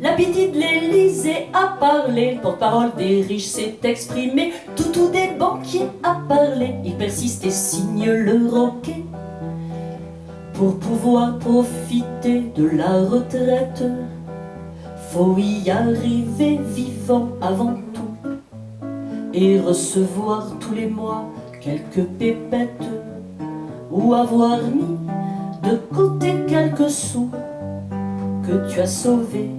La petite de l'Élysée a parlé, le porte-parole des riches s'est exprimé, tout des banquiers a parlé, il persiste et signe le roquet. Pour pouvoir profiter de la retraite, faut y arriver vivant avant tout, et recevoir tous les mois quelques pépettes, ou avoir mis de côté quelques sous que tu as sauvés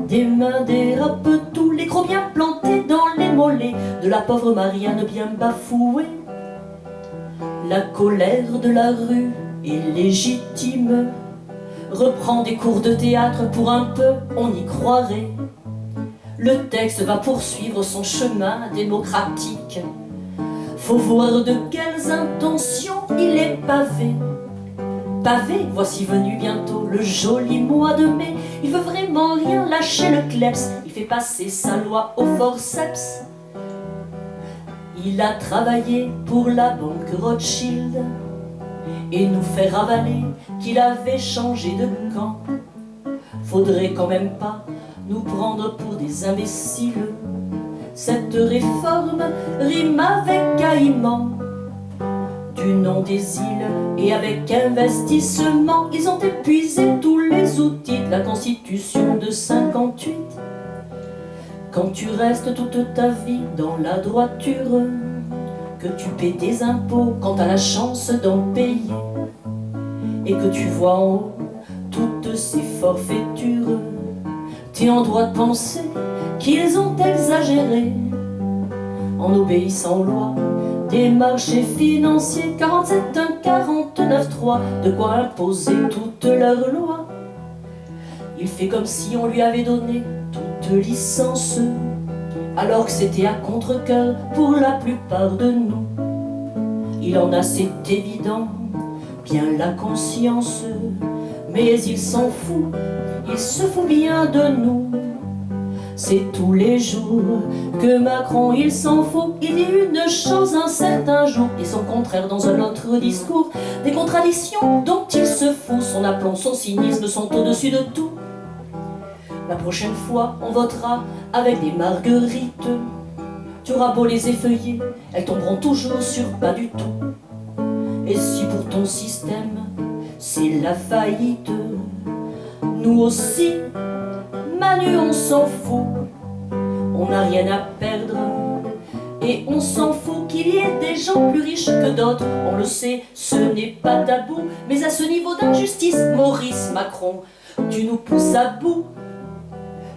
des mains des rapetous, les crocs bien plantés dans les mollets de la pauvre Marianne bien bafouée. La colère de la rue est légitime, reprend des cours de théâtre pour un peu, on y croirait. Le texte va poursuivre son chemin démocratique, faut voir de quelles intentions il est pavé. Pavé, voici venu bientôt le joli mois de mai. Il veut vraiment rien lâcher le kleps, il fait passer sa loi au forceps. Il a travaillé pour la banque Rothschild et nous fait ravaler qu'il avait changé de camp. Faudrait quand même pas nous prendre pour des imbéciles. Cette réforme rime avec caïman. Du nom des îles et avec investissement, ils ont épuisé tous les outils de la Constitution de 58. Quand tu restes toute ta vie dans la droiture, que tu paies des impôts quand t'as la chance d'en payer, et que tu vois en haut toutes ces forfaitures, t'es en droit de penser qu'ils ont exagéré en obéissant aux lois des marchés financiers. 47.1, 49.3, de quoi imposer toutes leurs lois. Il fait comme si on lui avait donné toute licence, alors que c'était à contre-cœur pour la plupart de nous. Il en a, c'est évident, bien la conscience, mais il s'en fout, il se fout bien de nous. C'est tous les jours que Macron il s'en fout. Il dit une chose un certain jour et son contraire dans un autre discours. Des contradictions dont il se fout, son aplomb, son cynisme sont au-dessus de tout. La prochaine fois on votera avec des marguerites. Tu auras beau les effeuiller, elles tomberont toujours sur pas du tout. Et si pour ton système c'est la faillite, nous aussi Manu, on s'en fout, on n'a rien à perdre. Et on s'en fout qu'il y ait des gens plus riches que d'autres. On le sait, ce n'est pas tabou. Mais à ce niveau d'injustice, Maurice Macron, tu nous pousses à bout.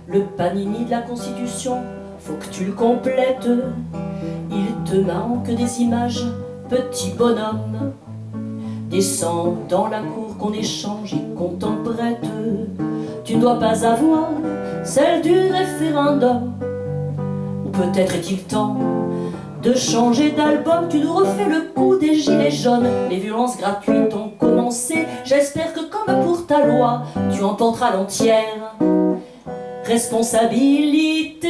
Le panini de la Constitution, faut que tu le complètes. Il te manque des images, petit bonhomme. Descends dans la cour qu'on échange et qu'on t'en prête. Tu ne dois pas avoir celle du référendum. Ou peut-être est-il temps de changer d'album. Tu nous refais le coup des gilets jaunes. Les violences gratuites ont commencé. J'espère que comme pour ta loi, tu en porteras l'entière responsabilité.